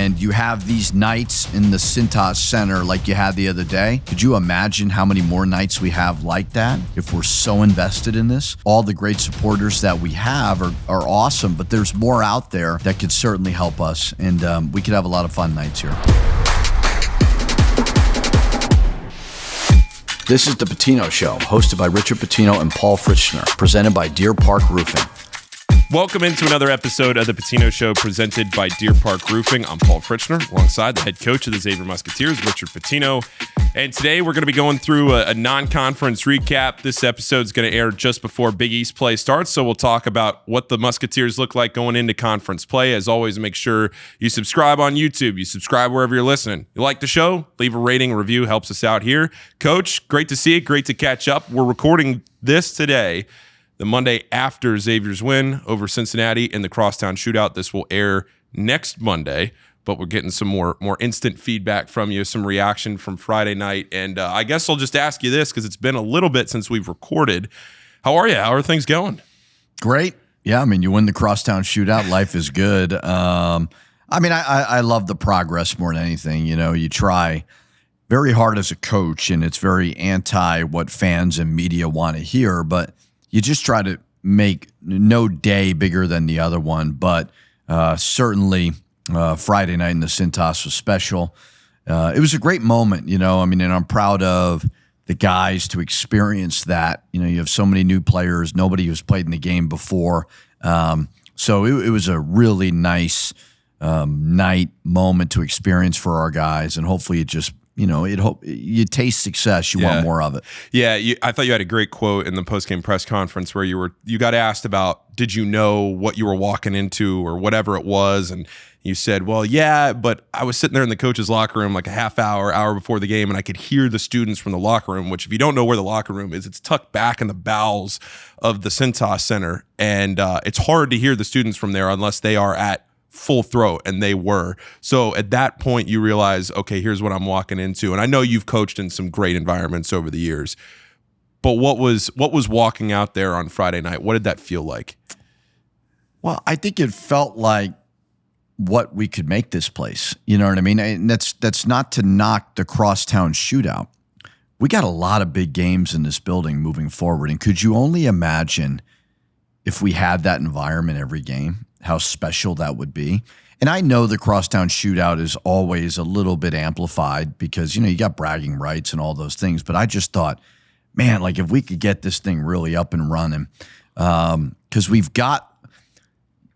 and you have these nights in the Cintas Center like you had the other day. Could you imagine how many more nights we have like that if we're so invested in this? All the great supporters that we have are awesome, but there's more out there that could certainly help us, and we could have a lot of fun nights here. This is the Pitino Show, hosted by Richard Pitino and Paul Fritschner, presented by Deer Park Roofing. Welcome into another episode of the Pitino Show presented by Deer Park Roofing. I'm Paul Fritschner, alongside the head coach of the Xavier Musketeers, Richard Pitino. And today we're going to be going through a non-conference recap. This episode is going to air just before Big East play starts, so we'll talk about what the Musketeers look like going into conference play. As always, make sure you subscribe on YouTube. You subscribe wherever you're listening. You like the show? Leave a rating, a review, helps us out here. Coach, great to see you. Great to catch up. We're recording this today, the Monday after Xavier's win over Cincinnati in the Crosstown Shootout. This will air next Monday, but we're getting some more instant feedback from you, some reaction from Friday night. And I guess I'll just ask you this because it's been a little bit since we've recorded. How are you? How are things going? Great. Yeah, I mean, you win the Crosstown Shootout. Life is good. I love the progress more than anything. You know, you try very hard as a coach, and it's very anti what fans and media want to hear, but you just try to make no day bigger than the other one. But certainly Friday night in the Cintas was special. It was a great moment, you know. I mean, and I'm proud of the guys to experience that. You know, you have so many new players, nobody who's played in the game before. So it was a really nice moment to experience for our guys, and hopefully it just, you know, you taste success. You want more of it. Yeah, I thought you had a great quote in the post-game press conference where you got asked about, did you know what you were walking into or whatever it was, and you said, well, yeah, but I was sitting there in the coach's locker room like a half hour before the game, and I could hear the students from the locker room, which if you don't know where the locker room is, it's tucked back in the bowels of the Cintas Center, and it's hard to hear the students from there unless they are at full throat, and they were. So at that point you realize, okay, here's what I'm walking into. And I know you've coached in some great environments over the years, but what was walking out there on Friday night? What did that feel like? Well, I think it felt like what we could make this place. You know what I mean? And that's not to knock the Crosstown Shootout. We got a lot of big games in this building moving forward. And could you only imagine if we had that environment every game, how special that would be? And I know the Crosstown Shootout is always a little bit amplified because, you know, you got bragging rights and all those things. But I just thought, man, like if we could get this thing really up and running, because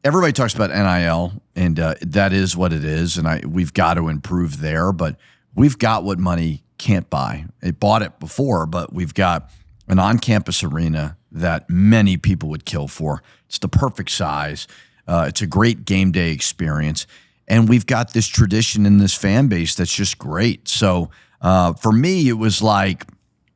everybody talks about NIL, and that is what it is, and we've got to improve there. But we've got what money can't buy. It bought it before, but we've got an on-campus arena that many people would kill for. It's the perfect size. It's a great game day experience. And we've got this tradition in this fan base that's just great. So for me, it was like,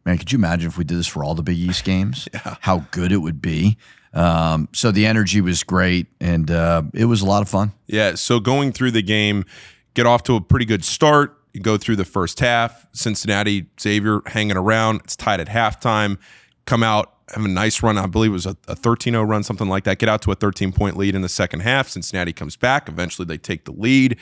man, could you imagine if we did this for all the Big East games? Yeah. How good it would be. So the energy was great, and it was a lot of fun. Yeah, so going through the game, get off to a pretty good start. You go through the first half. Cincinnati, Xavier hanging around. It's tied at halftime. Come out, have a nice run. I believe it was a 13-0 run, something like that. Get out to a 13-point lead in the second half. Cincinnati comes back. Eventually, they take the lead.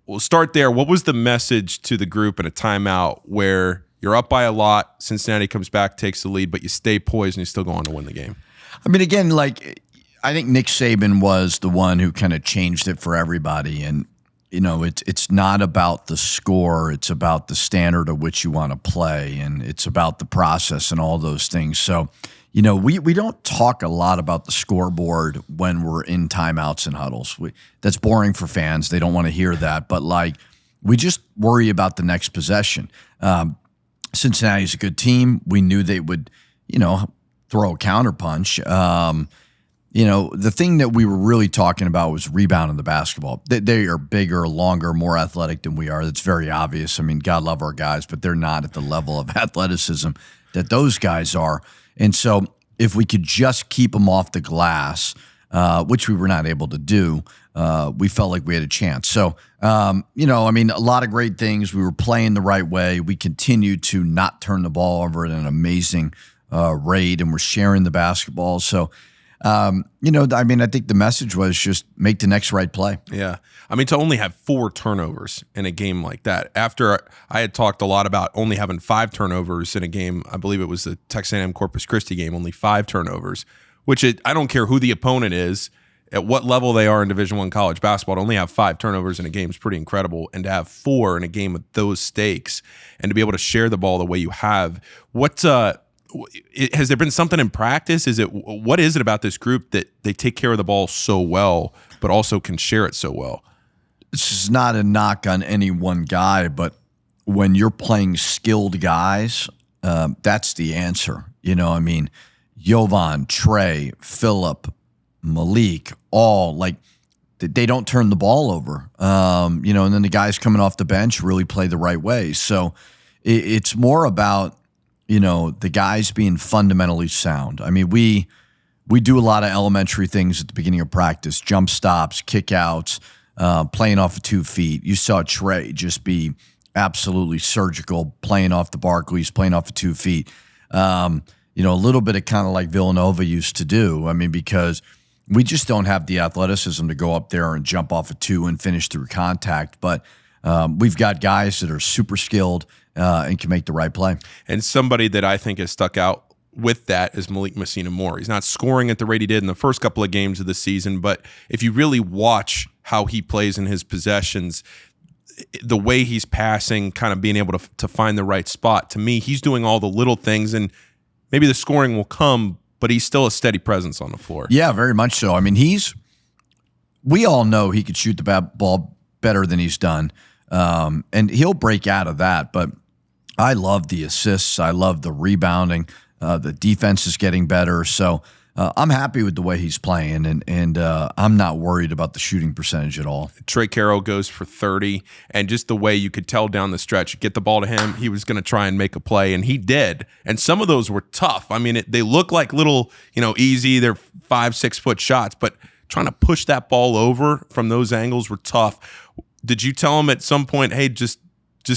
We'll start there. What was the message to the group in a timeout where you're up by a lot, Cincinnati comes back, takes the lead, but you stay poised and you still go on to win the game? I mean, again, like, I think Nick Saban was the one who kind of changed it for everybody. And, you know, it's not about the score. It's about the standard at which you want to play. And it's about the process and all those things. So, you know, we don't talk a lot about the scoreboard when we're in timeouts and huddles. That's boring for fans. They don't want to hear that. But, like, we just worry about the next possession. Cincinnati's a good team. We knew they would, you know, throw a counterpunch. You know, the thing that we were really talking about was rebounding the basketball. They are bigger, longer, more athletic than we are. That's very obvious. I mean, God love our guys, but they're not at the level of athleticism that those guys are. And so if we could just keep them off the glass, which we were not able to do, we felt like we had a chance. So, you know, I mean, a lot of great things. We were playing the right way. We continued to not turn the ball over at an amazing rate, and we're sharing the basketball. So, I mean, I think the message was just make the next right play. Yeah. I mean, to only have 4 turnovers in a game like that, after I had talked a lot about only having 5 turnovers in a game, I believe it was the Texas A&M Corpus Christi game, only 5 turnovers, which I don't care who the opponent is, at what level they are in Division I college basketball, to only have 5 turnovers in a game is pretty incredible. And to have 4 in a game with those stakes and to be able to share the ball the way you have, has there been something in practice? What is it about this group that they take care of the ball so well, but also can share it so well? This is not a knock on any one guy, but when you're playing skilled guys, that's the answer. I mean, Jovan, Trey, Phillip, Malik, all like they don't turn the ball over. And then the guys coming off the bench really play the right way. So it's more about the guys being fundamentally sound. I mean, we do a lot of elementary things at the beginning of practice: jump stops, kickouts, playing off of 2 feet. You saw Trey just be absolutely surgical, playing off the Barclays, playing off of 2 feet. A little bit of kind of like Villanova used to do. I mean, because we just don't have the athleticism to go up there and jump off of 2 and finish through contact. But we've got guys that are super skilled and can make the right play. And somebody that I think has stuck out with that is Malik Messina-Moore. He's not scoring at the rate he did in the first couple of games of the season, but if you really watch how he plays in his possessions, the way he's passing, kind of being able to find the right spot, to me, he's doing all the little things, and maybe the scoring will come, but he's still a steady presence on the floor. Yeah, very much so. I mean, we all know he could shoot the ball better than he's done, and he'll break out of that. But I love the assists. I love the rebounding. The defense is getting better. So I'm happy with the way he's playing, and I'm not worried about the shooting percentage at all. Trey Carroll goes for 30, and just the way you could tell down the stretch, get the ball to him, he was going to try and make a play, and he did. And some of those were tough. I mean, they look like little, easy, they're 5-6 foot shots, but trying to push that ball over from those angles were tough. Did you tell him at some point, hey, just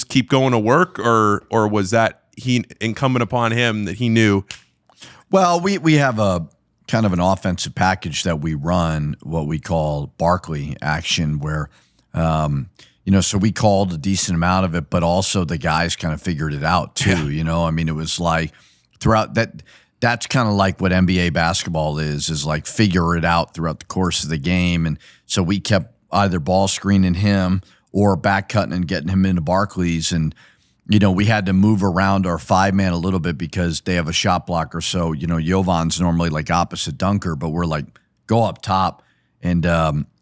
keep going to work, or was that he incumbent upon him that he knew? Well, we have a kind of an offensive package that we run, what we call Barkley action, where so we called a decent amount of it, but also the guys kind of figured it out too. Yeah. I mean, it was like throughout that. That's kind of like what NBA basketball is like figure it out throughout the course of the game. And so we kept either ball screening him or back cutting and getting him into Barclays. And, we had to move around our 5-man a little bit because they have a shot blocker. So, Jovan's normally like opposite dunker, but we're like, go up top. And,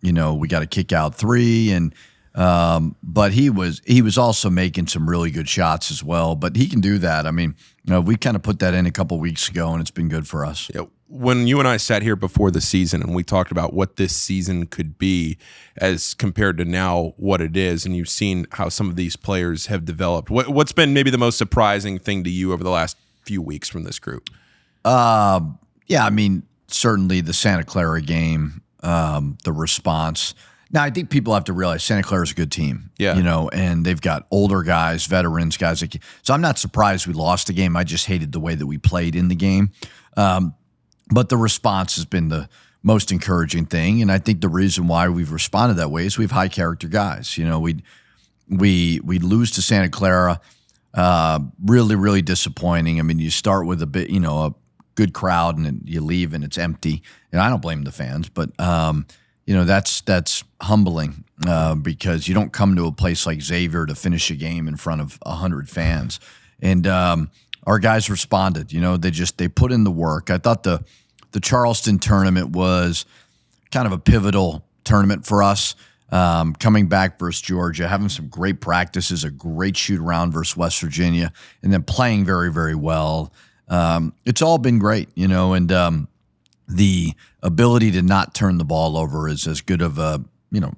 we got a kick out 3. And, but he was also making some really good shots as well. But he can do that. I mean, we kind of put that in a couple weeks ago, and it's been good for us. Yeah. When you and I sat here before the season and we talked about what this season could be as compared to now what it is, and you've seen how some of these players have developed, what's been maybe the most surprising thing to you over the last few weeks from this group? I mean, certainly the Santa Clara game, the response. Now, I think people have to realize Santa Clara is a good team, and they've got older guys, veterans, guys. So I'm not surprised we lost the game. I just hated the way that we played in the game. But the response has been the most encouraging thing, and I think the reason why we've responded that way is we have high character guys. We lose to Santa Clara, really, really disappointing. I mean, you start with a bit, a good crowd, and then you leave and it's empty. And I don't blame the fans, but that's humbling because you don't come to a place like Xavier to finish a game in front of 100 fans. And our guys responded. They put in the work. I thought the Charleston tournament was kind of a pivotal tournament for us. Coming back versus Georgia, having some great practices, a great shoot around versus West Virginia, and then playing very, very well. It's all been great, and the ability to not turn the ball over is as good of a,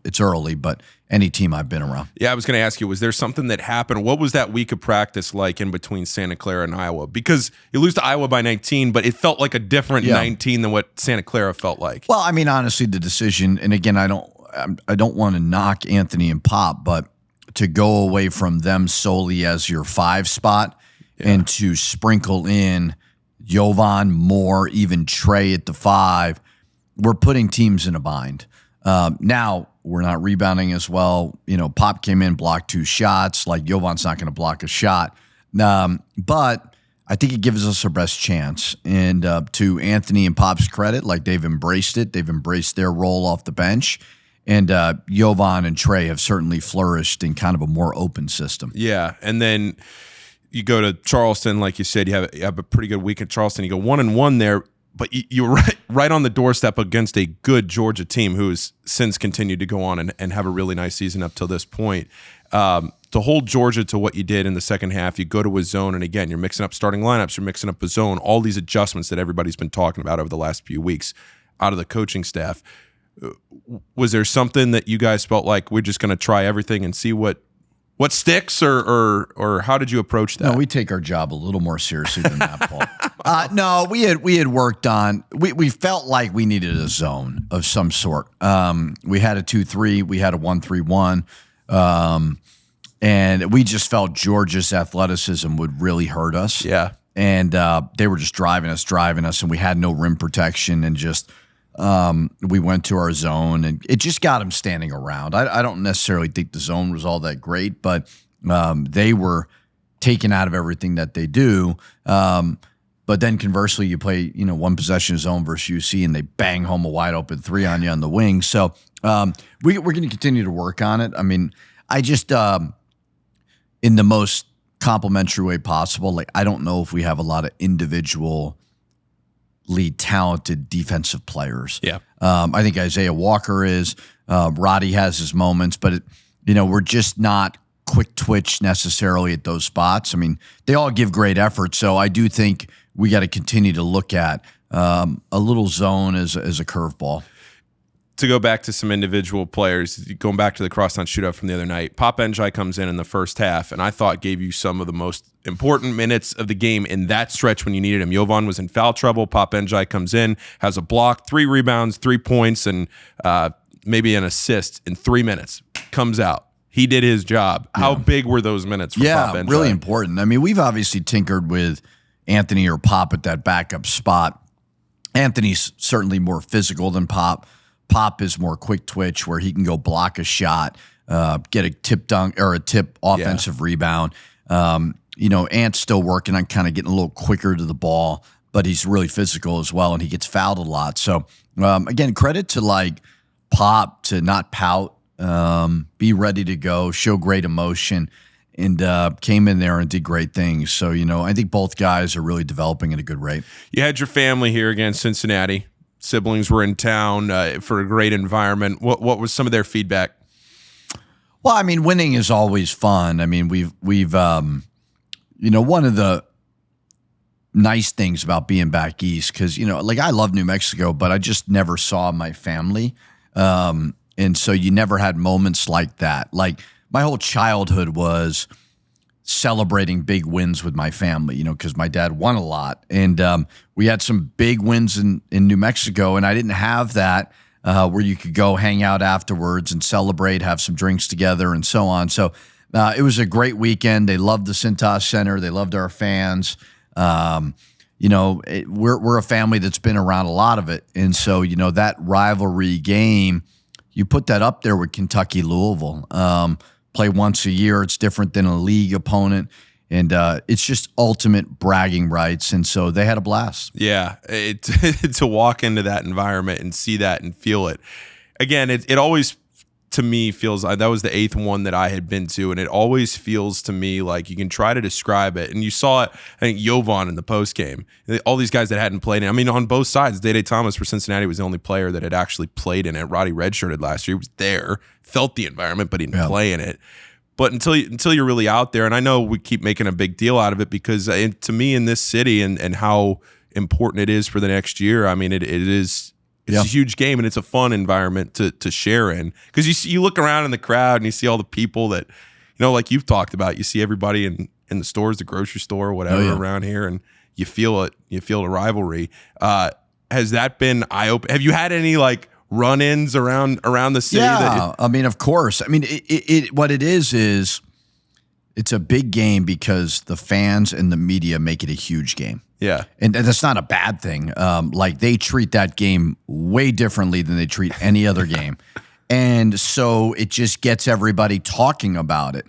it's early, but any team I've been around. Yeah, I was going to ask you, was there something that happened? What was that week of practice like in between Santa Clara and Iowa? Because you lose to Iowa by 19, but it felt like a different 19 than what Santa Clara felt like. Well, I mean, honestly, the decision, and again, I don't want to knock Anthony and Pop, but to go away from them solely as your 5 spot and to sprinkle in Jovan, Moore, even Trey at the 5, we're putting teams in a bind. Now we're not rebounding as well. Pop came in, blocked 2 shots. Like Jovan's not going to block a shot. But I think it gives us our best chance. And to Anthony and Pop's credit, like they've embraced it. They've embraced their role off the bench. And Jovan and Trey have certainly flourished in kind of a more open system. Yeah, and then you go to Charleston, like you said, you have a pretty good week at Charleston. You go 1-1 there, but you're right on the doorstep against a good Georgia team who has since continued to go on and have a really nice season up till this point. To hold Georgia to what you did in the second half, you go to a zone, and again, you're mixing up starting lineups, you're mixing up a zone, all these adjustments that everybody's been talking about over the last few weeks out of the coaching staff. Was there something that you guys felt like we're just going to try everything and see what sticks, or how did you approach that? No, we take our job a little more seriously than that, Paul. No, we had worked on. We felt like we needed a zone of some sort. We had a 2-3, we had a 1-3-1, and we just felt Georgia's athleticism would really hurt us. Yeah, and they were just driving us, and we had no rim protection, and just. We went to our zone, and it just got them standing around. I don't necessarily think the zone was all that great, but they were taken out of everything that they do. But then conversely, you play, one possession zone versus UC, and they bang home a wide open 3 on you on the wing. So we're going to continue to work on it. I mean, I just in the most complimentary way possible. Like, I don't know if we have a lot of individual talented defensive players. Yeah. I think Isaiah Walker is. Roddy has his moments, but we're just not quick twitch necessarily at those spots. I mean, they all give great effort, so I do think we got to continue to look at a little zone as a curveball. To go back to some individual players, going back to the Crosstown Shootout from the other night, Pop Njai comes in the first half, and I thought gave you some of the most important minutes of the game in that stretch when you needed him. Jovan was in foul trouble. Pop Njai comes in, has a block, 3 rebounds, 3 points, and maybe an assist in 3 minutes. Comes out. He did his job. Yeah. How big were those minutes for Pop Njai? Yeah, really important. I mean, we've obviously tinkered with Anthony or Pop at that backup spot. Anthony's certainly more physical than Pop. Pop is more quick twitch, where he can go block a shot, get a tip dunk or a tip offensive rebound. Ant's still working on kind of getting a little quicker to the ball, but he's really physical as well, and he gets fouled a lot. So again, credit to like Pop to not pout, be ready to go, show great emotion, and came in there and did great things. So I think both guys are really developing at a good rate. You had your family here against Cincinnati. Siblings were in town for a great environment. What was some of their feedback? Well, I mean, winning is always fun. I mean, we've one of the nice things about being back east, because like I love New Mexico, but I just never saw my family, and so you never had moments like that. Like my whole childhood was celebrating big wins with my family, because my dad won a lot. And we had some big wins in New Mexico, and I didn't have that where you could go hang out afterwards and celebrate, have some drinks together and so on. So it was a great weekend. They loved the Cintas Center. They loved our fans. We're a family that's been around a lot of it. And so, that rivalry game, you put that up there with Kentucky, Louisville. Play once a year. It's different than a league opponent. And it's just ultimate bragging rights. And so they had a blast. Yeah. To walk into that environment and see that and feel it. Again, it always, to me, feels like that was the 8th one that I had been to. And it always feels to me like you can try to describe it. And you saw it, I think, Jovan in the post game. All these guys that hadn't played in it. I mean, on both sides, Day Thomas for Cincinnati was the only player that had actually played in it. Roddy redshirted last year. He was there, felt the environment, but he didn't play in it. But until you're really out there, and I know we keep making a big deal out of it because to me in this city and how important it is for the next year, I mean, it's a huge game, and it's a fun environment to share in, because you look around in the crowd and you see all the people that, like you've talked about, you see everybody in the stores, the grocery store, whatever around here, and you feel it. You feel the rivalry. Has that been eye-opening? Have you had any like run-ins around the city? Yeah, I mean, of course. I mean, what it is it's a big game because the fans and the media make it a huge game. Yeah. And that's not a bad thing. Like they treat that game way differently than they treat any other game. And so it just gets everybody talking about it.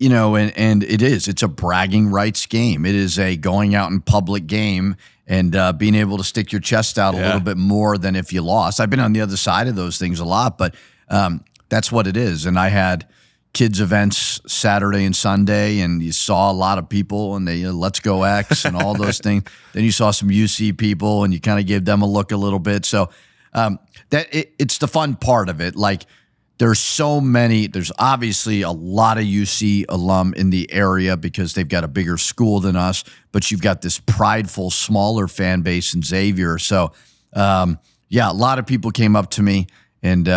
You know, and it's a bragging rights game. It is a going out in public game and being able to stick your chest out a little bit more than if you lost. I've been on the other side of those things a lot, but that's what it is. And I had kids events Saturday and Sunday, and you saw a lot of people, and they let's go X and all those things. Then you saw some UC people, and you kind of gave them a look a little bit. So it's the fun part of it. Like there's obviously a lot of UC alum in the area because they've got a bigger school than us, but you've got this prideful, smaller fan base in Xavier. So a lot of people came up to me, and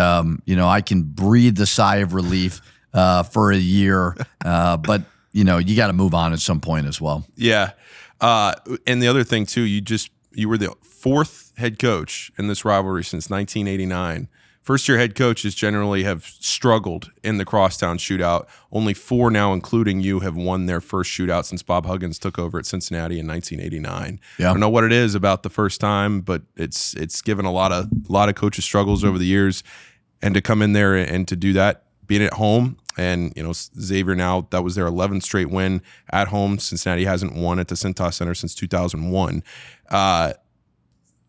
you know, I can breathe the sigh of relief for a year, but you know, you got to move on at some point as well. Yeah. And the other thing too, you were the fourth head coach in this rivalry since 1989. First-year head coaches generally have struggled in the Crosstown Shootout. Only 4 now, including you, have won their first shootout since Bob Huggins took over at Cincinnati in 1989. Yeah. I don't know what it is about the first time, but it's given a lot of coaches struggles over the years, and to come in there and to do that, being at home. And, you know, Xavier now, that was their 11th straight win at home. Cincinnati hasn't won at the Cintas Center since 2001.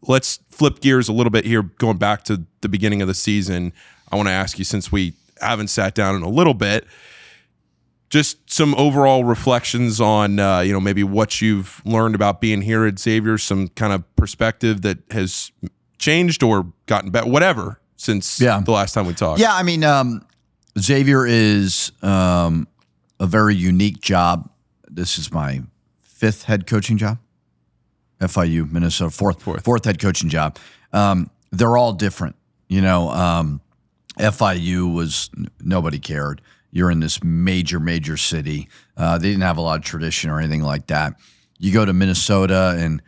Let's flip gears a little bit here, going back to the beginning of the season. I want to ask you, since we haven't sat down in a little bit, just some overall reflections on, you know, maybe what you've learned about being here at Xavier, some kind of perspective that has changed or gotten better, whatever, since the last time we talked. Yeah, I mean, Xavier is a very unique job. This is my 5th head coaching job. FIU, Minnesota, fourth head coaching job. They're all different. You know, FIU was nobody cared. You're in this major city. They didn't have a lot of tradition or anything like that. You go to Minnesota, and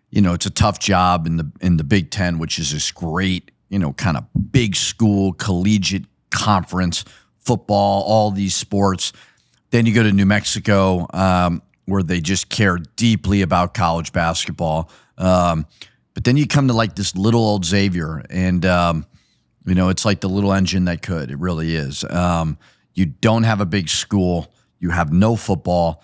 you know it's a tough job in the Big Ten, which is this great, you know, kind of big school, collegiate conference, football, all these sports. Then you go to New Mexico, where they just care deeply about college basketball. But then you come to like this little old Xavier, and you know, it's like the little engine that could. It really is. You don't have a big school. You have no football.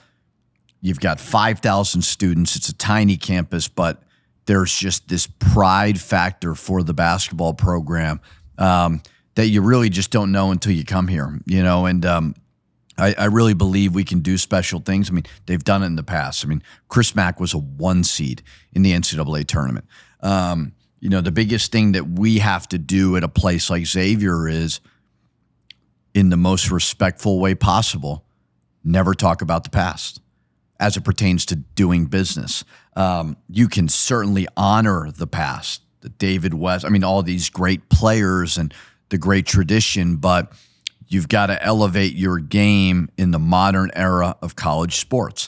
You've got 5,000 students. It's a tiny campus, but there's just this pride factor for the basketball program that you really just don't know until you come here, you know, and I really believe we can do special things. I mean, they've done it in the past. I mean, Chris Mack was a 1 seed in the NCAA tournament. You know, the biggest thing that we have to do at a place like Xavier is, in the most respectful way possible, never talk about the past as it pertains to doing business. You can certainly honor the past, the David West, I mean, all these great players and the great tradition, but you've got to elevate your game in the modern era of college sports.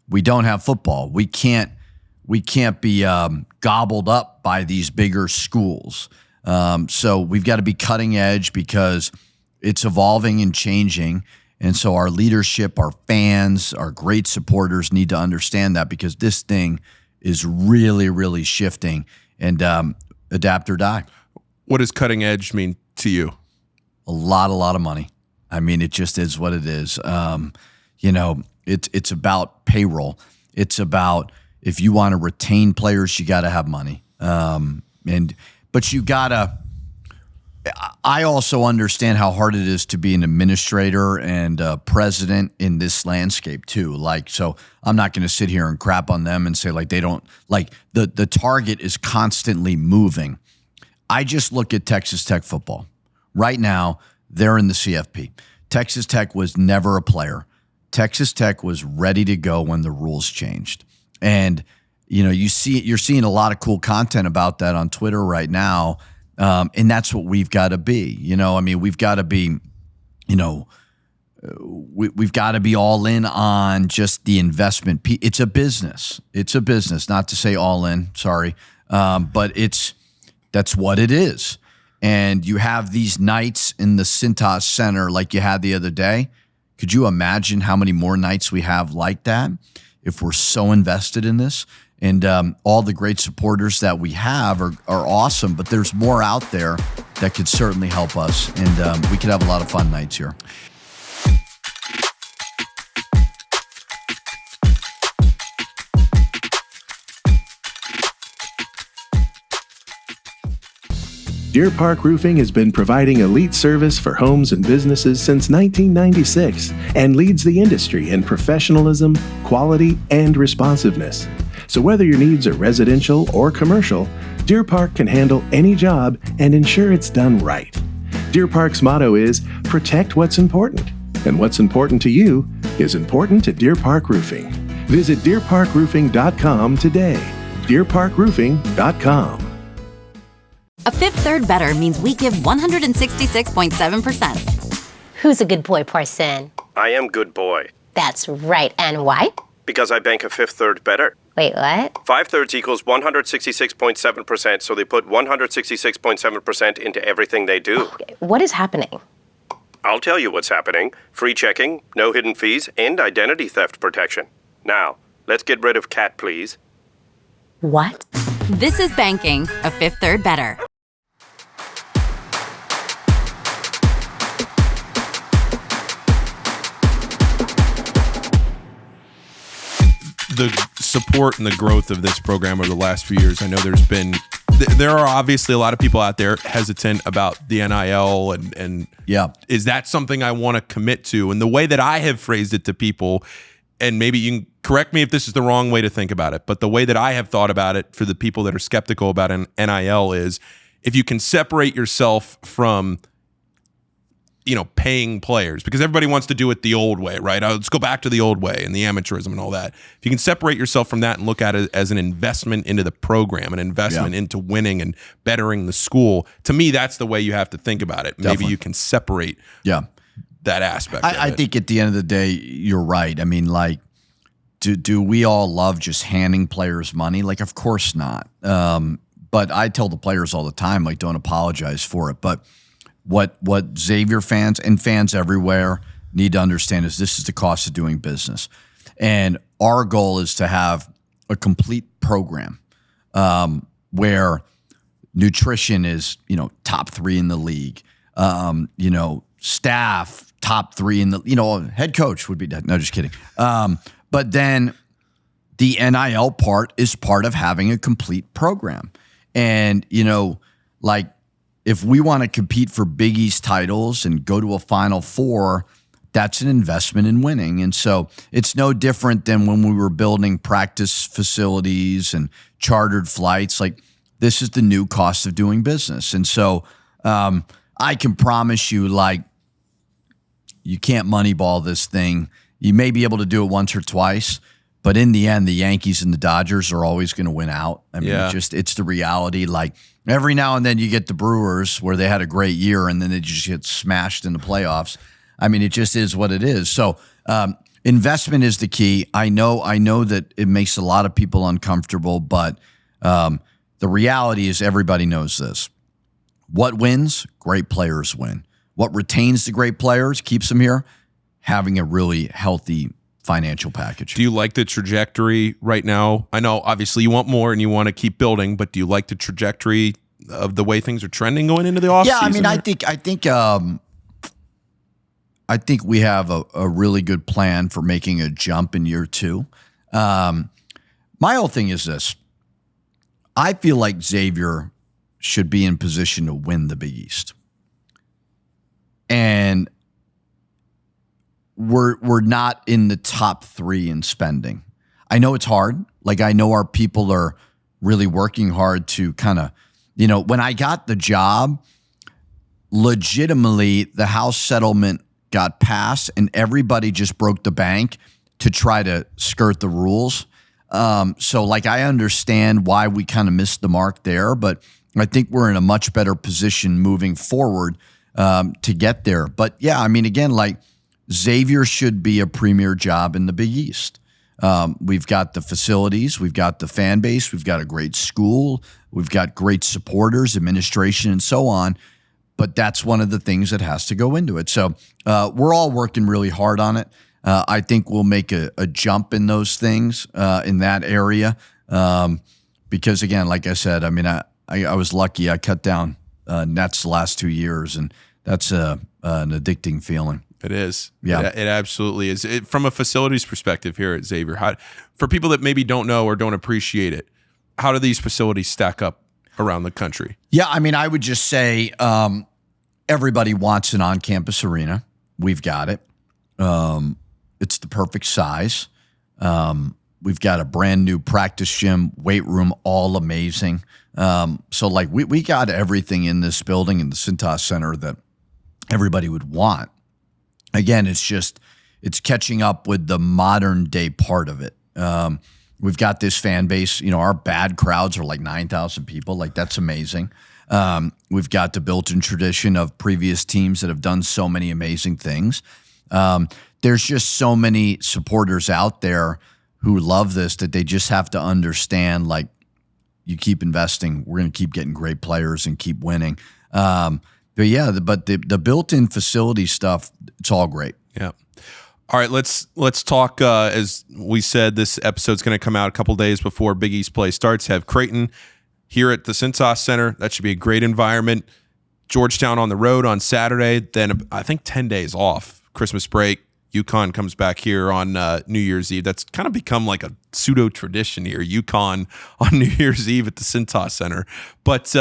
We don't have football. We can't be gobbled up by these bigger schools. So we've got to be cutting edge because it's evolving and changing. And so our leadership, our fans, our great supporters need to understand that, because this thing is really, really shifting, and adapt or die. What does cutting edge mean to you? A lot of money. I mean, it just is what it is. You know, it's about payroll. It's about, if you want to retain players, you got to have money. But you gotta. I also understand how hard it is to be an administrator and president in this landscape too. Like, so I'm not going to sit here and crap on them and say like they don't, like the target is constantly moving. I just look at Texas Tech football. Right now, they're in the CFP. Texas Tech was never a player. Texas Tech was ready to go when the rules changed. And, you know, you're seeing a lot of cool content about that on Twitter right now. And that's what we've got to be. You know, I mean, we've got to be, you know, we've got to be all in on just the investment. It's a business. It's a business, not to say all in, sorry. But that's what it is. And you have these nights in the Cintas Center like you had the other day. Could you imagine how many more nights we have like that? if we're so invested in this. And all the great supporters that we have are awesome, but there's more out there that could certainly help us, and we could have a lot of fun nights here. Deer Park Roofing has been providing elite service for homes and businesses since 1996 and leads the industry in professionalism, quality, and responsiveness. So whether your needs are residential or commercial, Deer Park can handle any job and ensure it's done right. Deer Park's motto is, protect what's important. And what's important to you is important to Deer Park Roofing. Visit deerparkroofing.com today. deerparkroofing.com. A Fifth Third Better means we give 166.7%. Who's a good boy, Parson? I am good boy. That's right. And why? Because I bank a Fifth Third Better. Wait, what? 5/3 equals 166.7%, so they put 166.7% into everything they do. Okay, what is happening? I'll tell you what's happening. Free checking, no hidden fees, and identity theft protection. Now, let's get rid of Cat, please. What? This is banking a Fifth Third Better. The support and the growth of this program over the last few years, I know there are obviously a lot of people out there hesitant about the NIL and yeah, is that something I want to commit to? And the way that I have phrased it to people, and maybe you can correct me if this is the wrong way to think about it, but the way that I have thought about it for the people that are skeptical about an NIL is if you can separate yourself from paying players, because everybody wants to do it the old way, right? Let's go back to the old way and the amateurism and all that. If you can separate yourself from that and look at it as an investment into the program, an investment into winning and bettering the school, to me, that's the way you have to think about it. Definitely. Maybe you can separate that aspect of I it. think at the end of the day, you're right. I mean, like, do we all love just handing players money? Like, of course not. But I tell the players all the time, like, don't apologize for it. But what Xavier fans and fans everywhere need to understand is this is the cost of doing business. And our goal is to have a complete program where nutrition is, top 3 in the league. Staff, top 3 in the, head coach would be, no, just kidding. But then the NIL part is part of having a complete program. And, if we want to compete for Big East titles and go to a Final Four, that's an investment in winning. And so it's no different than when we were building practice facilities and chartered flights. Like, this is the new cost of doing business. And so I can promise you, you can't moneyball this thing. You may be able to do it once or twice, but in the end, the Yankees and the Dodgers are always going to win out. I mean, it's the reality. Every now and then you get the Brewers where they had a great year and then they just get smashed in the playoffs. I mean, it just is what it is. So investment is the key. I know that it makes a lot of people uncomfortable, but the reality is everybody knows this. What wins? Great players win. What retains the great players, keeps them here? Having a really healthy financial package. Do you like the trajectory right now? I know obviously you want more and you want to keep building, but do you like the trajectory of the way things are trending going into the offseason? Yeah, I mean, I think we have a really good plan for making a jump in year 2. My whole thing is this. I feel like Xavier should be in position to win the Big East. And we're not in the top 3 in spending. I know it's hard. I know our people are really working hard to kind of, when I got the job, legitimately the House settlement got passed and everybody just broke the bank to try to skirt the rules. So I understand why we kind of missed the mark there, but I think we're in a much better position moving forward to get there. But yeah, I mean, again, Xavier should be a premier job in the Big East. We've got the facilities, we've got the fan base, we've got a great school, we've got great supporters, administration, and so on. But that's one of the things that has to go into it. So we're all working really hard on it. I think we'll make a jump in those things in that area because, again, like I said, I mean, I was lucky. I cut down nets the last 2 years, and that's an addicting feeling. It is. Yeah. It absolutely is. From a facilities perspective here at Xavier, for people that maybe don't know or don't appreciate it, how do these facilities stack up around the country? Yeah, I mean, I would just say everybody wants an on-campus arena. We've got it. It's the perfect size. We've got a brand new practice gym, weight room, all amazing. So like we got everything in this building in the Cintas Center that everybody would want. Again, it's catching up with the modern day part of it. We've got this fan base. You know, our bad crowds are like 9,000 people. Like, that's amazing. We've got the built-in tradition of previous teams that have done so many amazing things. There's just so many supporters out there who love this that they just have to understand, like, you keep investing, we're going to keep getting great players and keep winning. But the built-in facility stuff, it's all great. Yeah. All right, let's talk. As we said, this episode's going to come out a couple days before Big East play starts. Have Creighton here at the Cintas Center. That should be a great environment. Georgetown on the road on Saturday. Then I think 10 days off, Christmas break. UConn comes back here on New Year's Eve. That's kind of become like a pseudo tradition here. UConn on New Year's Eve at the Cintas Center. But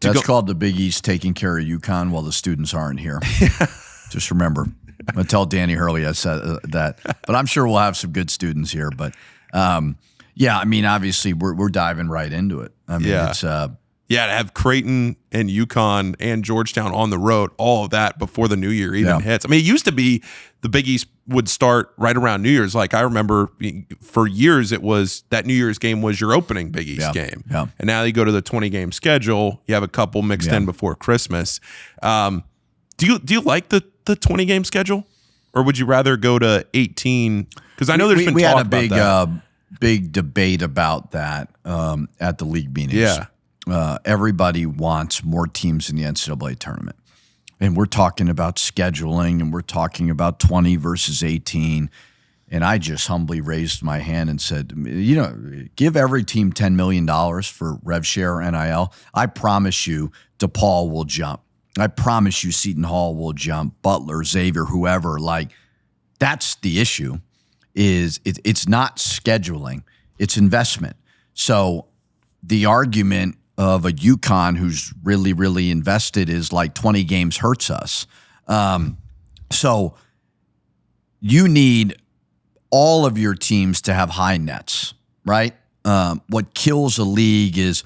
that's called the Big East taking care of UConn while the students aren't here. Just remember. I'm going to tell Danny Hurley I said that. But I'm sure we'll have some good students here. But, yeah, I mean, obviously, we're diving right into it. I mean, it's to have Creighton and UConn and Georgetown on the road, all of that before the new year even hits. I mean, it used to be the Big East would start right around New Year's. Like, I remember for years it was that New Year's game was your opening Big East game. Yeah. And now you go to the 20-game schedule. You have a couple mixed in before Christmas. Do you like the 20-game schedule, or would you rather go to 18? Because I know there's been we talk had a about big debate about that at the league meetings. Yeah, everybody wants more teams in the NCAA tournament, and we're talking about scheduling, and we're talking about 20 versus 18. And I just humbly raised my hand and said, you know, give every team $10 million for rev share NIL. I promise you, DePaul will jump. I promise you Seton Hall will jump, Butler, Xavier, whoever. Like, that's the issue, is it's not scheduling, it's investment. So the argument of a UConn who's really, really invested is like 20 games hurts us. So you need all of your teams to have high nets, right? What kills a league is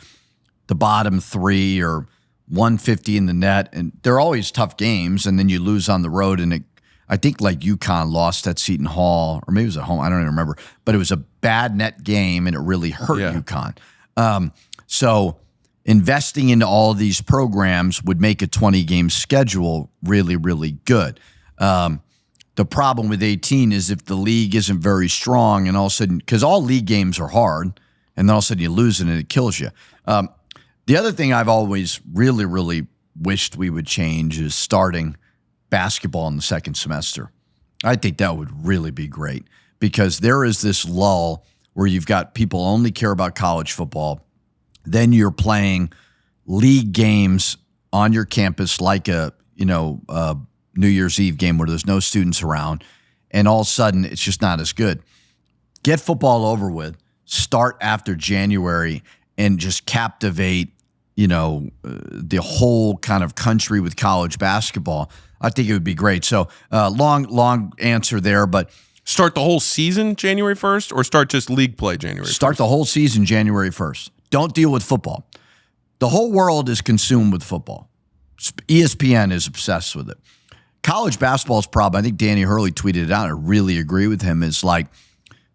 the bottom three or 150 in the net, and they're always tough games, and then you lose on the road, and I think like UConn lost at Seton Hall, or maybe it was at home, I don't even remember, but it was a bad net game, and it really hurt UConn. So investing into all of these programs would make a 20-game schedule really, really good. The problem with 18 is if the league isn't very strong, and all of a sudden, because all league games are hard, and then all of a sudden you lose it and it kills you. The other thing I've always really, really wished we would change is starting basketball in the second semester. I think that would really be great, because there is this lull where you've got people only care about college football. Then you're playing league games on your campus like a New Year's Eve game where there's no students around, and all of a sudden it's just not as good. Get football over with. Start after January and just captivate the whole kind of country with college basketball. I think it would be great. So long answer there, but start the whole season January 1st, or start just league play January 1st? Start the whole season January 1st. Don't deal with football. The whole world is consumed with football. ESPN is obsessed with it. College basketball's problem, I think Danny Hurley tweeted it out, I really agree with him, is like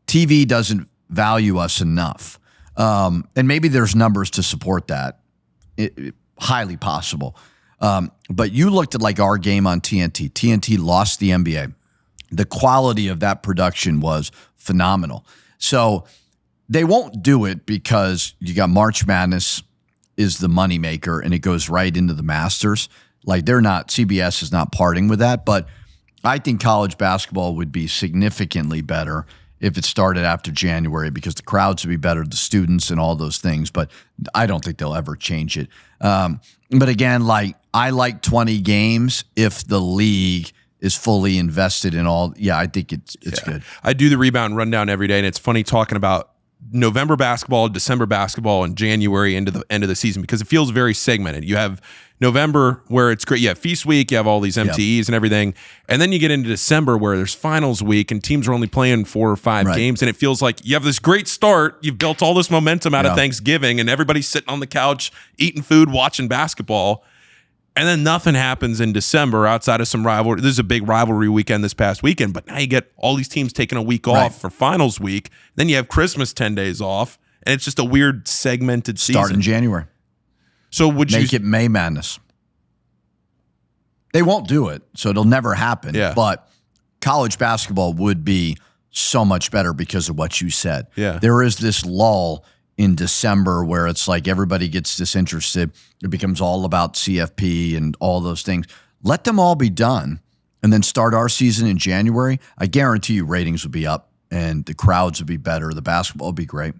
TV doesn't value us enough. And maybe there's numbers to support that. Highly possible. But you looked at like our game on TNT. TNT lost the NBA. The quality of that production was phenomenal. So they won't do it because you got March Madness is the moneymaker, and it goes right into the Masters. Like, CBS is not parting with that. But I think college basketball would be significantly better if it started after January because the crowds would be better, the students and all those things. But I don't think they'll ever change it. But again, I like 20 games if the league is fully invested in all. Yeah, I think it's good. I do the rebound rundown every day, and it's funny talking about November basketball, December basketball, and January into the end of the season because it feels very segmented. You have November where it's great. You have Feast Week, you have all these MTEs and everything. And then you get into December where there's finals week and teams are only playing 4 or 5 games. And it feels like you have this great start. You've built all this momentum out of Thanksgiving and everybody's sitting on the couch, eating food, watching basketball. And then nothing happens in December outside of some rivalry. This is a big rivalry weekend this past weekend, but now you get all these teams taking a week off for finals week. Then you have Christmas 10 days off, and it's just a weird segmented season. Start in January. So would you make it May Madness? They won't do it, so it'll never happen. Yeah. But college basketball would be so much better because of what you said. Yeah. There is this lull in December where it's like everybody gets disinterested. It becomes all about CFP and all those things. Let them all be done and then start our season in January. I guarantee you ratings would be up and the crowds would be better. The basketball would be great.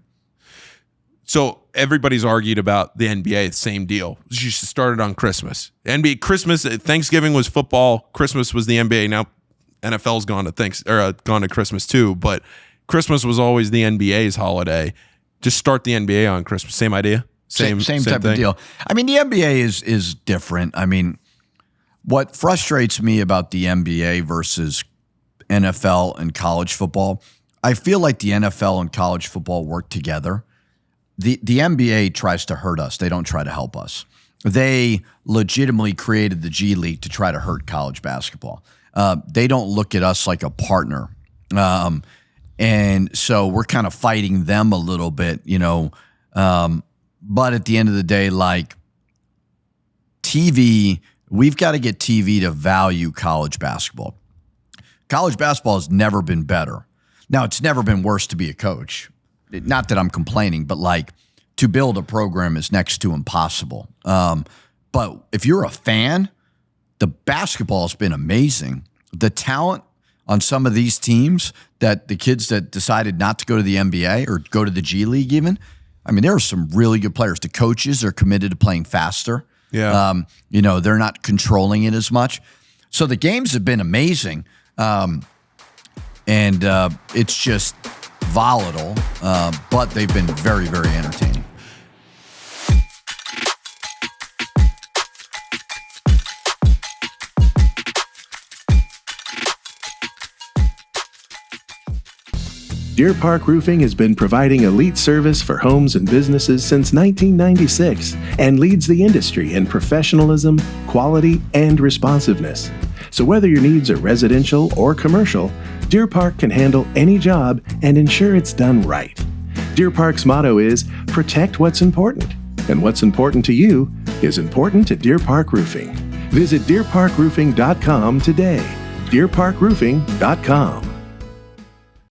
So everybody's argued about the NBA, the same deal. You should start it on Christmas. NBA Christmas, Thanksgiving was football. Christmas was the NBA. Now NFL's gone to Christmas too, but Christmas was always the NBA's holiday. Just start the NBA on Christmas. Same idea? Same type thing. of deal. I mean, the NBA is different. I mean, what frustrates me about the NBA versus NFL and college football, I feel like the NFL and college football work together. The NBA tries to hurt us. They don't try to help us. They legitimately created the G League to try to hurt college basketball. They don't look at us like a partner. And so we're kind of fighting them a little bit, you know. But at the end of the day, like TV, we've got to get TV to value college basketball. College basketball has never been better. Now, it's never been worse to be a coach. Not that I'm complaining, but like to build a program is next to impossible. But if you're a fan, the basketball has been amazing. The talent on some of these teams, that the kids that decided not to go to the NBA or go to the G League even, I mean, there are some really good players. The coaches are committed to playing faster. Yeah. You know, they're not controlling it as much. So the games have been amazing. And it's just volatile, but they've been very, very entertaining. Deer Park Roofing has been providing elite service for homes and businesses since 1996 and leads the industry in professionalism, quality, and responsiveness. So whether your needs are residential or commercial, Deer Park can handle any job and ensure it's done right. Deer Park's motto is, protect what's important. And what's important to you is important to Deer Park Roofing. Visit deerparkroofing.com today. deerparkroofing.com.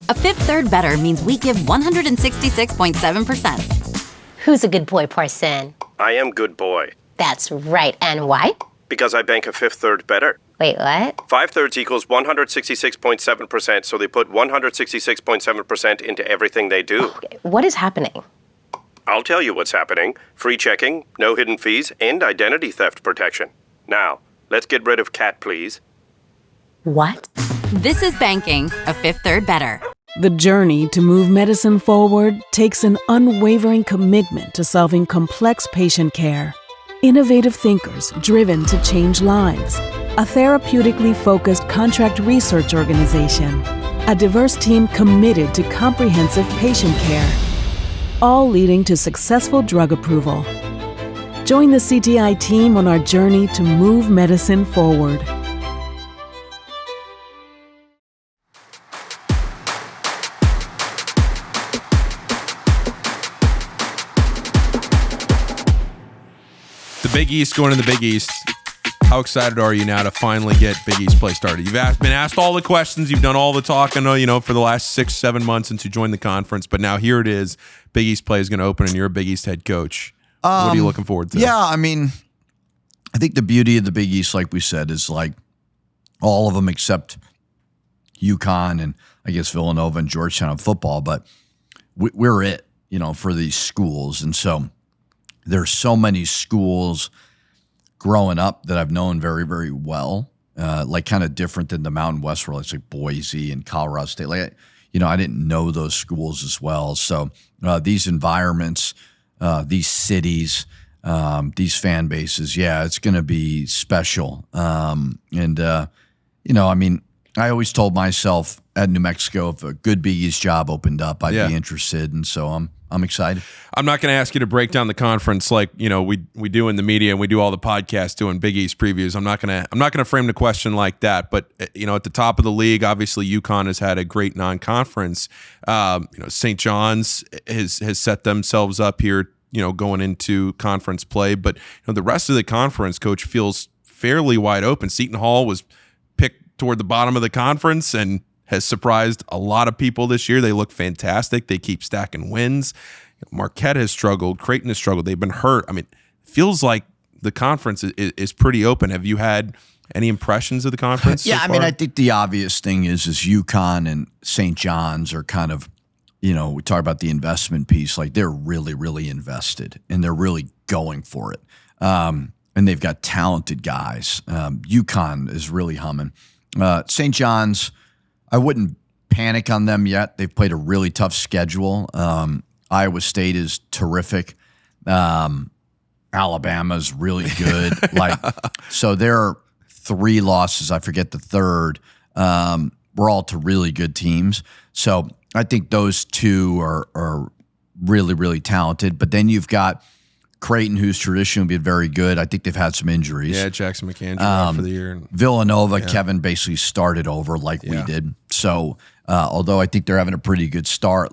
A Fifth Third Better means we give 166.7%. Who's a good boy, Parson? I am good boy. That's right. And why? Because I bank a fifth third better. Wait, what? 5/3 equals 166.7%, so they put 166.7% into everything they do. Okay, what is happening? I'll tell you what's happening. Free checking, no hidden fees, and identity theft protection. Now, let's get rid of cat, please. What? This is banking a Fifth Third Better. The journey to move medicine forward takes an unwavering commitment to solving complex patient care. Innovative thinkers driven to change lives. A therapeutically focused contract research organization. A diverse team committed to comprehensive patient care. All leading to successful drug approval. Join the CTI team on our journey to move medicine forward. The Big East going in the Big East. How excited are you now to finally get Big East play started? You've been asked all the questions. You've done all the talking, you know, for the last 6-7 months since you joined the conference. But now here it is. Big East play is going to open, and you're a Big East head coach. What are you looking forward to? Yeah, I mean, I think the beauty of the Big East, like we said, is like all of them except UConn and I guess Villanova and Georgetown in football, but we're it, for these schools. And so there's so many schools growing up that I've known very, very well, like kind of different than the Mountain West world. It's like Boise and Colorado State. Like, I didn't know those schools as well. So these environments, these cities, these fan bases, it's going to be special. I always told myself at New Mexico, if a good Big East job opened up, I'd be interested. And so I'm excited. I'm not going to ask you to break down the conference like, we do in the media and we do all the podcasts doing Big East previews. I'm not going to frame the question like that, but at the top of the league, obviously UConn has had a great non-conference. St. John's has set themselves up here, going into conference play, but the rest of the conference, Coach, feels fairly wide open. Seton Hall was picked toward the bottom of the conference and has surprised a lot of people this year. They look fantastic. They keep stacking wins. Marquette has struggled. Creighton has struggled. They've been hurt. I mean, it feels like the conference is pretty open. Have you had any impressions of the conference? Yeah, so I far? mean, I think the obvious thing is UConn and St. John's are kind of, we talk about the investment piece, like they're really, really invested and they're really going for it. And they've got talented guys. UConn is really humming. St. John's, I wouldn't panic on them yet. They've played a really tough schedule. Iowa State is terrific. Alabama's really good. So there are 3 losses. I forget the third. We're all to really good teams. So I think those 2 are really, really talented. But then you've got Creighton, who's traditionally been very good. I think they've had some injuries. Yeah, Jackson McAndrew out for the year. Villanova, Kevin basically started over like we did. So although I think they're having a pretty good start,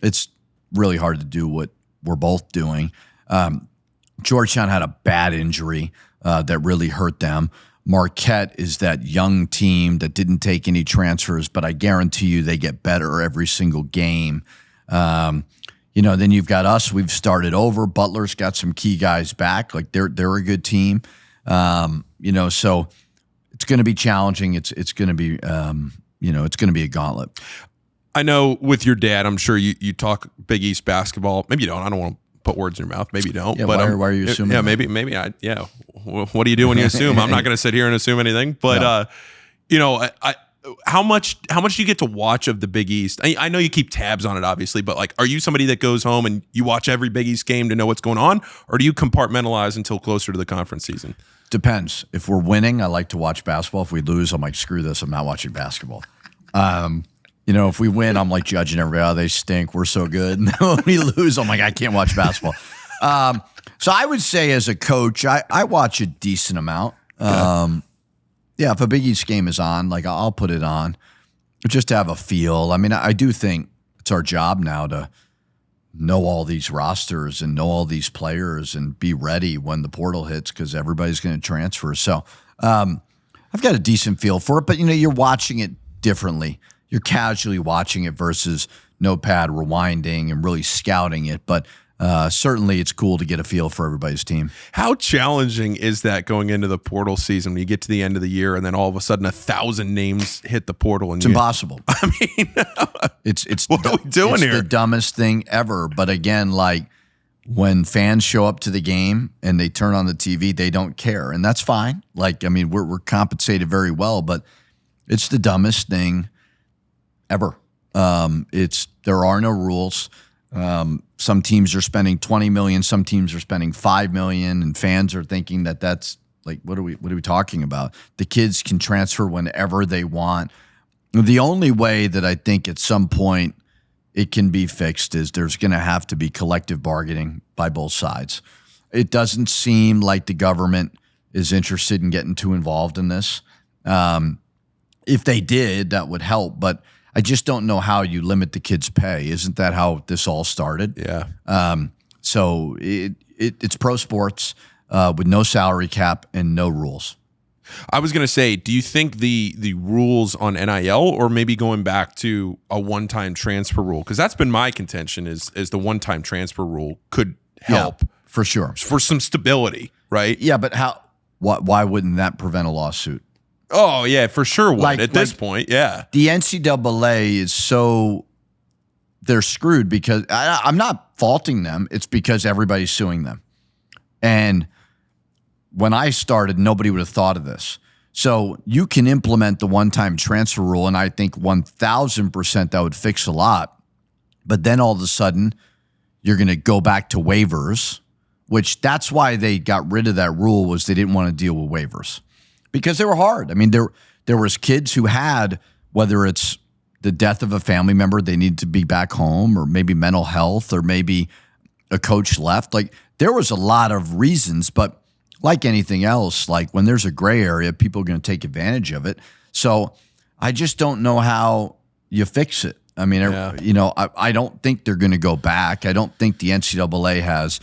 it's really hard to do what we're both doing. Georgetown had a bad injury that really hurt them. Marquette is that young team that didn't take any transfers, but I guarantee you they get better every single game. Then you've got us. We've started over. Butler's got some key guys back. Like they're a good team. So it's going to be challenging. It's going to be it's going to be a gauntlet. I know with your dad, I'm sure you talk Big East basketball. Maybe you don't. I don't want to put words in your mouth. Maybe you don't. Yeah, but why are you assuming? Yeah, maybe. What do you do when you assume? I'm not going to sit here and assume anything. But No. how much do you get to watch of the Big East? I know you keep tabs on it, obviously, but are you somebody that goes home and you watch every Big East game to know what's going on, or do you compartmentalize until closer to the conference season? Depends. If we're winning, I like to watch basketball. If we lose, I'm like, screw this. I'm not watching basketball. If we win, I'm like judging everybody. Oh, they stink. We're so good. And when we lose, I'm like, I can't watch basketball. So I would say as a coach, I watch a decent amount. Yeah, if a Big East game is on, I'll put it on just to have a feel. I mean, I do think it's our job now to know all these rosters and know all these players and be ready when the portal hits because everybody's going to transfer. So I've got a decent feel for it, but you're watching it differently. You're casually watching it versus notepad rewinding and really scouting it. But certainly it's cool to get a feel for everybody's team. How challenging is that going into the portal season when you get to the end of the year and then all of a sudden 1,000 names hit the portal? And it's impossible. I mean, it's what are we doing here? It's the dumbest thing ever. But again, when fans show up to the game and they turn on the TV, they don't care. And that's fine. We're compensated very well, but it's the dumbest thing ever. There are no rules. Some teams are spending $20 million, some teams are spending $5 million, and fans are thinking that's what are we talking about? The kids can transfer whenever they want. The only way that I think at some point it can be fixed is there's going to have to be collective bargaining by both sides. It doesn't seem like the government is interested in getting too involved in this. If they did, that would help, but I just don't know how you limit the kids' pay. Isn't that how this all started? Yeah. So it's pro sports with no salary cap and no rules. I was going to say, do you think the rules on NIL or maybe going back to a one-time transfer rule? Because that's been my contention is the one-time transfer rule could help. Yeah, for sure. For some stability, right? Yeah, but why wouldn't that prevent a lawsuit? Oh, yeah, for sure would Like- at this like- point. Yeah. The NCAA is so they're screwed because I'm not faulting them. It's because everybody's suing them. And when I started, nobody would have thought of this. So you can implement the one-time transfer rule, and I think 1,000% that would fix a lot. But then all of a sudden, you're going to go back to waivers, which that's why they got rid of that rule, was they didn't want to deal with waivers because they were hard. I mean, there was kids who had, whether it's the death of a family member, they need to be back home, or maybe mental health, or maybe a coach left. Like, there was a lot of reasons, but like anything else, like when there's a gray area, people are going to take advantage of it. So I just don't know how you fix it. I mean, I don't think they're going to go back. I don't think the NCAA has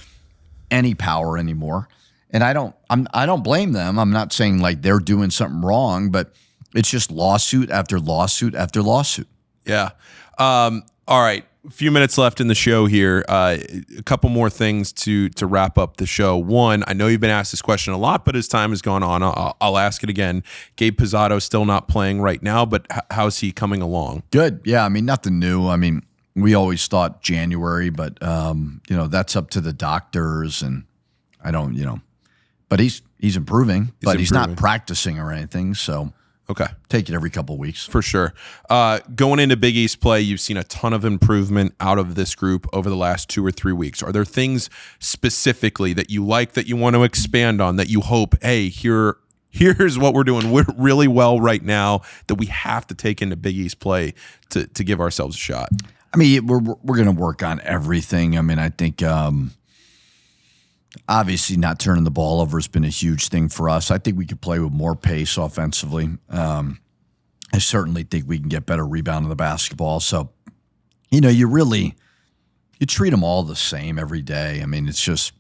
any power anymore. And I don't blame them. I'm not saying like they're doing something wrong, but it's just lawsuit after lawsuit after lawsuit. Yeah. All right. A few minutes left in the show here. A couple more things to wrap up the show. One, I know you've been asked this question a lot, but as time has gone on, I'll ask it again. Gabe Pizzato still not playing right now, but how's he coming along? Good. Yeah. I mean, nothing new. I mean, we always thought January, but that's up to the doctors, and I don't, but he's improving, but he's not practicing or anything. So okay, take it every couple of weeks for sure. Going into Big East play, you've seen a ton of improvement out of this group over the last 2 or 3 weeks. Are there things specifically that you like, that you want to expand on, that you hope, hey, here's what we're doing really well right now that we have to take into Big East play to give ourselves a shot? I mean, we're going to work on everything. I mean, I think obviously not turning the ball over has been a huge thing for us. I think we could play with more pace offensively. I certainly think we can get better rebound of the basketball. So, you treat them all the same every day. I mean, it's just,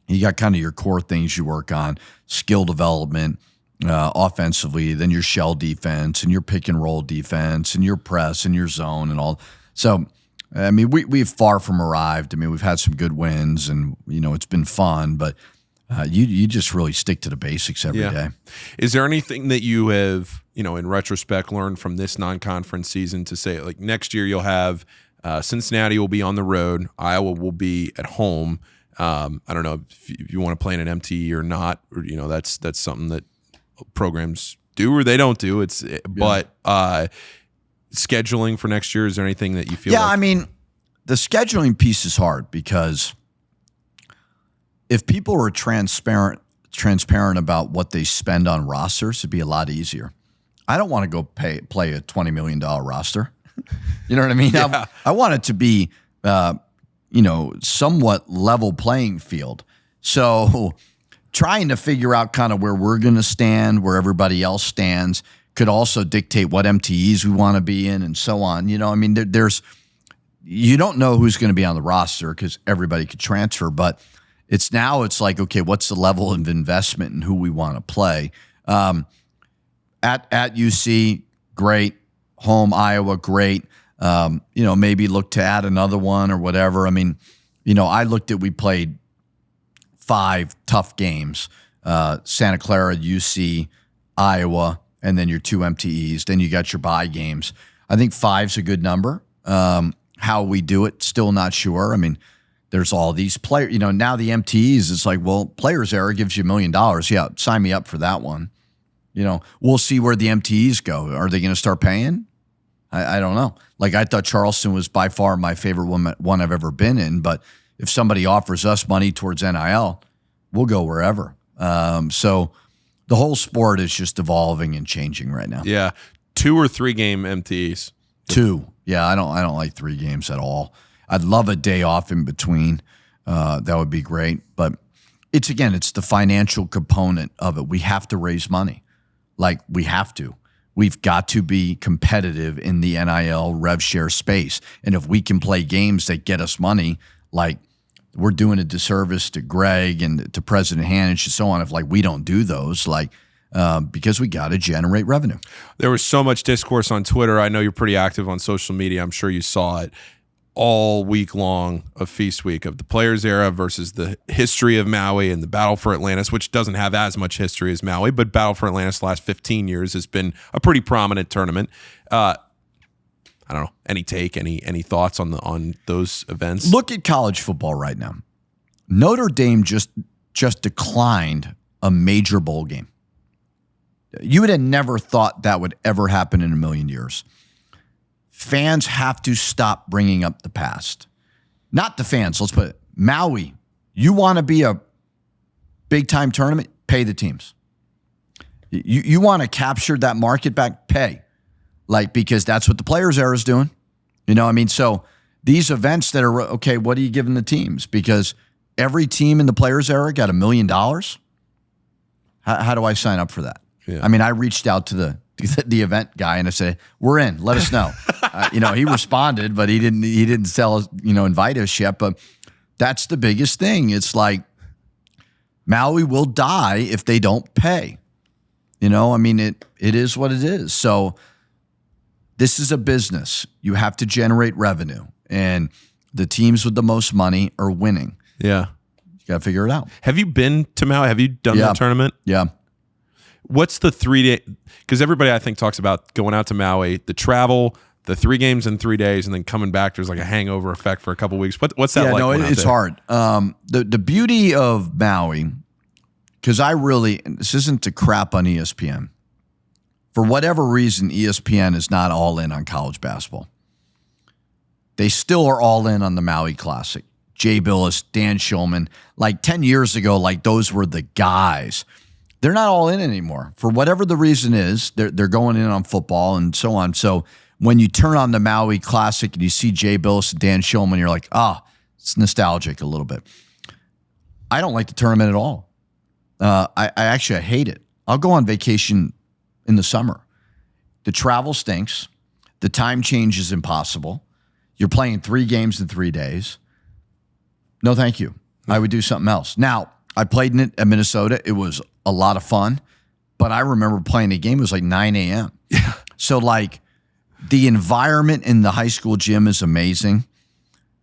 you got kind of your core things you work on, skill development offensively, then your shell defense and your pick and roll defense and your press and your zone and all. So, I mean, we've far from arrived. I mean, we've had some good wins, and it's been fun. But you just really stick to the basics every day. Is there anything that you have, in retrospect, learned from this non-conference season to say, like, next year you'll have Cincinnati will be on the road, Iowa will be at home. I don't know if you want to play in an MTE or not, or that's something that programs do or they don't do. But scheduling for next year, is there anything that you feel I mean, the scheduling piece is hard because if people were transparent about what they spend on rosters, it'd be a lot easier. I don't want to go play a $20 million roster. You know what I mean? Yeah. I want it to be somewhat level playing field. So trying to figure out kind of where we're going to stand, where everybody else stands, could also dictate what MTEs we want to be in and so on. I mean, you don't know who's going to be on the roster because everybody could transfer, but it's like, okay, what's the level of investment and who we want to play? At UC, great. Home, Iowa, great. Maybe look to add another one or whatever. I mean, we played 5 tough games, Santa Clara, UC, Iowa, and then your 2 MTEs. Then you got your bye games. I think 5's a good number. How we do it, still not sure. I mean, there's all these players. Now the MTEs, it's like, well, Players Era gives you $1 million. Yeah, sign me up for that one. We'll see where the MTEs go. Are they going to start paying? I don't know. Like, I thought Charleston was by far my favorite one I've ever been in. But if somebody offers us money towards NIL, we'll go wherever. So the whole sport is just evolving and changing right now. Yeah. 2 or 3 game MTEs. 2. Yeah, I don't like 3 games at all. I'd love a day off in between. That would be great. But it's the financial component of it. We have to raise money. Like, we have to. We've got to be competitive in the NIL rev share space. And if we can play games that get us money, like, we're doing a disservice to Greg and to President Hanich and so on if, like, we don't do those, because we got to generate revenue. There was so much discourse on Twitter. I know you're pretty active on social media. I'm sure you saw it. all week long of Feast Week of the Players Era versus the history of Maui and the Battle for Atlantis, which doesn't have as much history as Maui, but Battle for Atlantis the last 15 years has been a pretty prominent tournament. I don't know. Any thoughts on those events? Look at college football right now. Notre Dame just declined a major bowl game. You would have never thought that would ever happen in a million years. Fans have to stop bringing up the past. Not the fans, let's put it. Maui, you want to be a big-time tournament? Pay the teams. You want to capture that market back? Pay. Because that's what the Players Era is doing. So these events that are, okay, what are you giving the teams? Because every team in the Players Era got $1 million. How do I sign up for that? Yeah. I reached out to the event guy and I said, "We're in. Let us know." He responded, but he didn't tell us, invite us yet. But that's the biggest thing. It's like Maui will die if they don't pay. It is what it is. So this is a business. You have to generate revenue, and the teams with the most money are winning. Yeah, you got to figure it out. Have you been to Maui? Have you done that tournament? Yeah. What's the 3-day? Because everybody, I think, talks about going out to Maui, the travel, the 3 games in 3 days, and then coming back. There's like a hangover effect for a couple of weeks. What's that like? No, it's hard. The beauty of Maui, because this isn't to crap on ESPN. For whatever reason, ESPN is not all in on college basketball. They still are all in on the Maui Classic. Jay Billis, Dan Shulman. 10 years ago, those were the guys. They're not all in anymore. For whatever the reason is, they're going in on football and so on. So when you turn on the Maui Classic and you see Jay Billis and Dan Shulman, you're like, it's nostalgic a little bit. I don't like the tournament at all. I hate it. I'll go on vacation in the summer. The travel stinks. The time change is impossible. You're playing 3 games in 3 days. No, thank you. I would do something else. Now, I played in it at Minnesota. It was a lot of fun, but I remember playing a game. It was 9 a.m. Yeah. So the environment in the high school gym is amazing,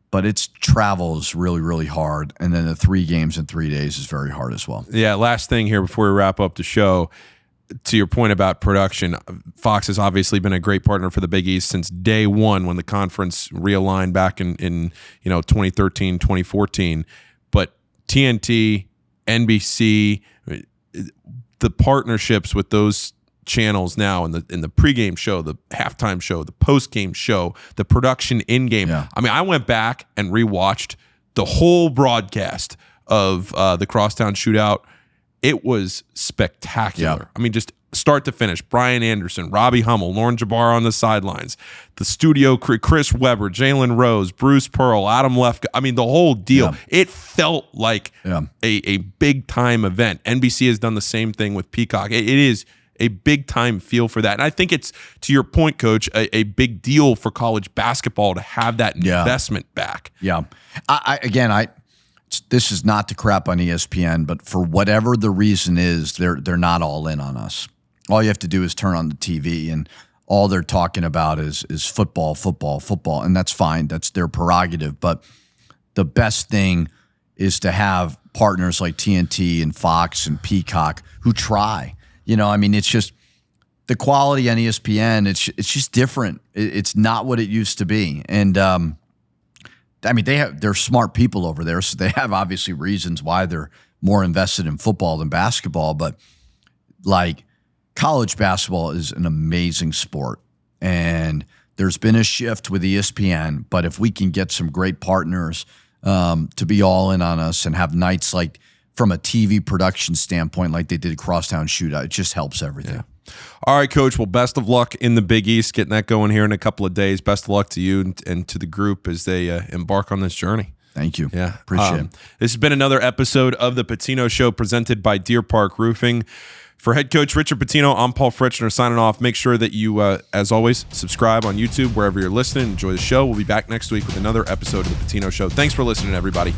but its travel is really, really hard. And then the 3 games in 3 days is very hard as well. Yeah. Last thing here before we wrap up the show, to your point about production, Fox has obviously been a great partner for the Big East since day one when the conference realigned back in 2013, 2014. But TNT, NBC, the partnerships with those channels now in the pregame show, the halftime show, the postgame show, the production in game. Yeah. I went back and rewatched the whole broadcast of the Crosstown Shootout. It was spectacular. Yeah. Just start to finish. Brian Anderson, Robbie Hummel, Lauren Jabbar on the sidelines, the studio crew, Chris Webber, Jalen Rose, Bruce Pearl, Adam Lefka. The whole deal. Yeah. It felt like a big time event. NBC has done the same thing with Peacock. It is a big time feel for that. And I think it's, to your point, Coach, a big deal for college basketball to have that investment back. Yeah. This is not to crap on ESPN, but for whatever the reason is, they're not all in on us. All you have to do is turn on the TV, and all they're talking about is football, football, football, and that's fine. That's their prerogative. But the best thing is to have partners like TNT and Fox and Peacock who try. It's just the quality on ESPN. It's just different. It's not what it used to be, and they're smart people over there, so they have obviously reasons why they're more invested in football than basketball. But college basketball is an amazing sport, and there's been a shift with ESPN. But if we can get some great partners to be all in on us and have nights from a TV production standpoint, like they did at Crosstown Shootout, it just helps everything. Yeah. All right, Coach. Well, best of luck in the Big East, getting that going here in a couple of days. Best of luck to you and to the group as they embark on this journey. Thank you. Yeah. Appreciate it. This has been another episode of the Pitino Show presented by Deer Park Roofing. For head coach Richard Pitino, I'm Paul Fritschner signing off. Make sure that you, as always, subscribe on YouTube wherever you're listening. Enjoy the show. We'll be back next week with another episode of the Pitino Show. Thanks for listening, everybody.